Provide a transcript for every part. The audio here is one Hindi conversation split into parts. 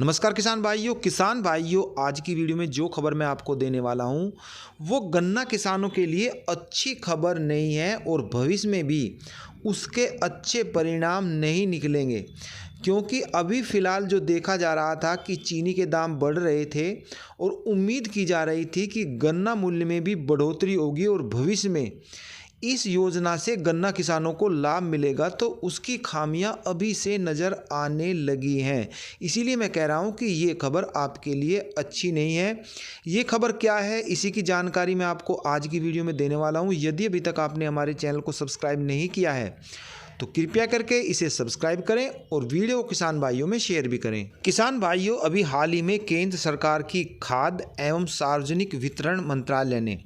नमस्कार किसान भाइयों आज की वीडियो में जो खबर मैं आपको देने वाला हूं वो गन्ना किसानों के लिए अच्छी खबर नहीं है और भविष्य में भी उसके अच्छे परिणाम नहीं निकलेंगे। क्योंकि अभी फ़िलहाल जो देखा जा रहा था कि चीनी के दाम बढ़ रहे थे और उम्मीद की जा रही थी कि गन्ना मूल्य में भी बढ़ोतरी होगी और भविष्य में इस योजना से गन्ना किसानों को लाभ मिलेगा, तो उसकी खामियां अभी से नज़र आने लगी हैं। इसीलिए मैं कह रहा हूं कि ये खबर आपके लिए अच्छी नहीं है। ये खबर क्या है, इसी की जानकारी मैं आपको आज की वीडियो में देने वाला हूं। यदि अभी तक आपने हमारे चैनल को सब्सक्राइब नहीं किया है तो कृपया करके इसे सब्सक्राइब करें और वीडियो को किसान भाइयों में शेयर भी करें। किसान भाइयों, अभी हाल ही में केंद्र सरकार की खाद्य एवं सार्वजनिक वितरण मंत्रालय ने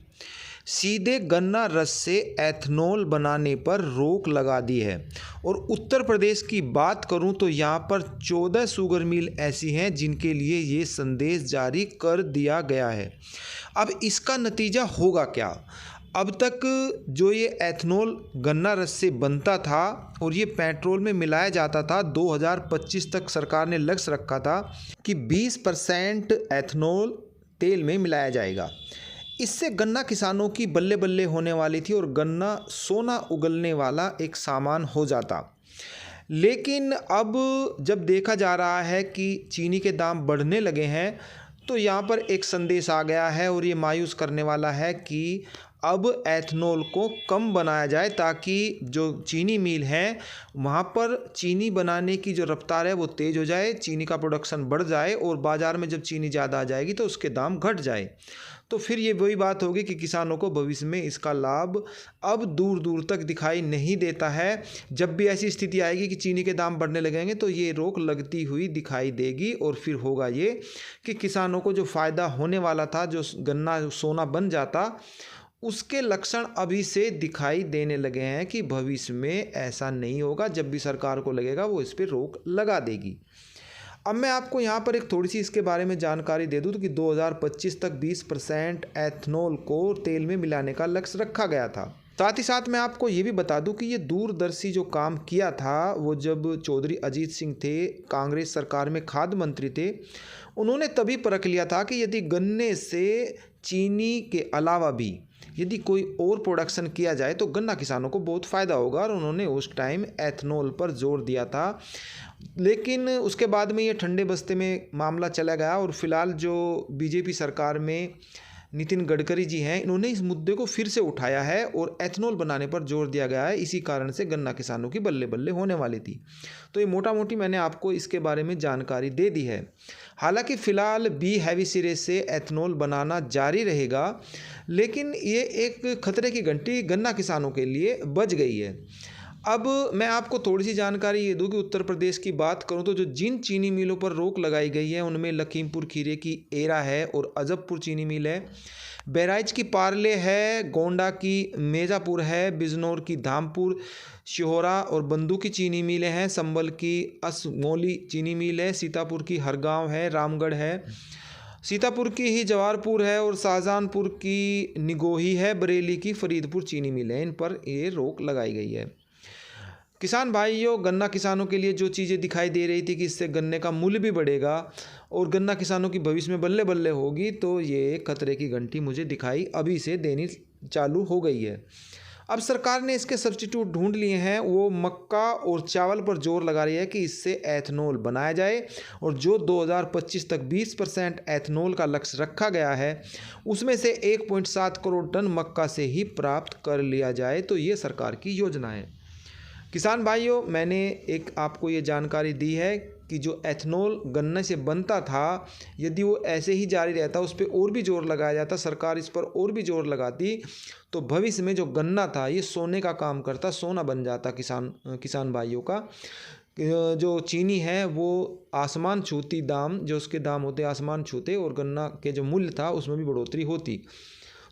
सीधे गन्ना रस से एथनॉल बनाने पर रोक लगा दी है। और उत्तर प्रदेश की बात करूं तो यहां पर 14 शुगर मिल ऐसी हैं जिनके लिए ये संदेश जारी कर दिया गया है। अब इसका नतीजा होगा क्या? अब तक जो ये एथनॉल गन्ना रस से बनता था और ये पेट्रोल में मिलाया जाता था, 2025 तक सरकार ने लक्ष्य रखा था कि 20% एथनॉल तेल में मिलाया जाएगा। इससे गन्ना किसानों की बल्ले बल्ले होने वाली थी और गन्ना सोना उगलने वाला एक सामान हो जाता। लेकिन अब जब देखा जा रहा है कि चीनी के दाम बढ़ने लगे हैं तो यहाँ पर एक संदेश आ गया है और ये मायूस करने वाला है कि अब एथनॉल को कम बनाया जाए ताकि जो चीनी मिल हैं वहाँ पर चीनी बनाने की जो रफ्तार है वो तेज़ हो जाए, चीनी का प्रोडक्शन बढ़ जाए और बाज़ार में जब चीनी ज़्यादा आ जाएगी तो उसके दाम घट जाए। तो फिर ये वही बात होगी कि किसानों को भविष्य में इसका लाभ अब दूर दूर तक दिखाई नहीं देता है। जब भी ऐसी स्थिति आएगी कि चीनी के दाम बढ़ने लगेंगे तो ये रोक लगती हुई दिखाई देगी और फिर होगा ये कि किसानों को जो फ़ायदा होने वाला था, जो गन्ना सोना बन जाता, उसके लक्षण अभी से दिखाई देने लगे हैं कि भविष्य में ऐसा नहीं होगा। जब भी सरकार को लगेगा वो इस पर रोक लगा देगी। अब मैं आपको यहाँ पर एक थोड़ी सी इसके बारे में जानकारी दे दूँ कि 2025 तक 20% एथनॉल को तेल में मिलाने का लक्ष्य रखा गया था। साथ ही साथ मैं आपको ये भी बता दूं कि ये दूरदर्शी जो काम किया था वो जब चौधरी अजीत सिंह थे, कांग्रेस सरकार में खाद्य मंत्री थे, उन्होंने तभी परख लिया था कि यदि गन्ने से चीनी के अलावा भी यदि कोई और प्रोडक्शन किया जाए तो गन्ना किसानों को बहुत फ़ायदा होगा और उन्होंने उस टाइम एथनॉल पर जोर दिया था। लेकिन उसके बाद में ये ठंडे बस्ते में मामला चला गया और फिलहाल जो बीजेपी सरकार में नितिन गडकरी जी हैं, इन्होंने इस मुद्दे को फिर से उठाया है और एथनॉल बनाने पर जोर दिया गया है। इसी कारण से गन्ना किसानों की बल्ले बल्ले होने वाली थी। तो ये मोटा मोटी मैंने आपको इसके बारे में जानकारी दे दी है। हालांकि फ़िलहाल बी हैवी सिरे से एथनॉल बनाना जारी रहेगा, लेकिन ये एक खतरे की घंटी गन्ना किसानों के लिए बज गई है। अब मैं आपको थोड़ी सी जानकारी ये दूँ कि उत्तर प्रदेश की बात करूँ तो जो जिन चीनी मिलों पर रोक लगाई गई है उनमें लखीमपुर खीरी की एरा है और अजबपुर चीनी मिल है, बहराइच की पार्ले है, गोंडा की मेजापुर है, बिजनौर की धामपुर, शिहोरा और बंदू की चीनी मिलें हैं, संबल की असमोली चीनी मिल है, सीतापुर की हरगांव है, रामगढ़ है, सीतापुर की ही जवारपुर है और शाहजहानपुर की निगोही है, बरेली की फरीदपुर चीनी मिल है। इन पर ये रोक लगाई गई है। किसान भाइयों, गन्ना किसानों के लिए जो चीज़ें दिखाई दे रही थी कि इससे गन्ने का मूल्य भी बढ़ेगा और गन्ना किसानों की भविष्य में बल्ले बल्ले होगी, तो ये खतरे की घंटी मुझे दिखाई अभी से देनी चालू हो गई है। अब सरकार ने इसके सब्स्टिट्यूट ढूंढ लिए हैं। वो मक्का और चावल पर जोर लगा रही है कि इससे एथनॉल बनाया जाए और जो 2025 तक 20% एथनॉल का लक्ष्य रखा गया है उसमें से 1.7 करोड़ टन मक्का से ही प्राप्त कर लिया जाए। तो ये सरकार की योजना है। किसान भाइयों, मैंने एक आपको ये जानकारी दी है कि जो एथनॉल गन्ने से बनता था, यदि वो ऐसे ही जारी रहता, उस पर और भी जोर लगाया जाता, सरकार इस पर और भी जोर लगाती, तो भविष्य में जो गन्ना था ये सोने का काम करता, सोना बन जाता किसान भाइयों का। जो चीनी है वो आसमान छूती दाम, जो उसके दाम होते आसमान छूते और गन्ना के जो मूल्य था उसमें भी बढ़ोतरी होती।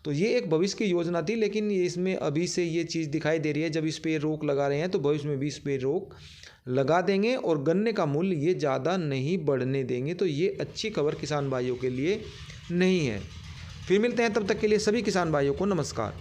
तो ये एक भविष्य की योजना थी, लेकिन ये इसमें अभी से ये चीज़ दिखाई दे रही है। जब इस पर रोक लगा रहे हैं तो भविष्य में भी इस पर रोक लगा देंगे और गन्ने का मूल्य ये ज़्यादा नहीं बढ़ने देंगे। तो ये अच्छी खबर किसान भाइयों के लिए नहीं है। फिर मिलते हैं, तब तक के लिए सभी किसान भाइयों को नमस्कार।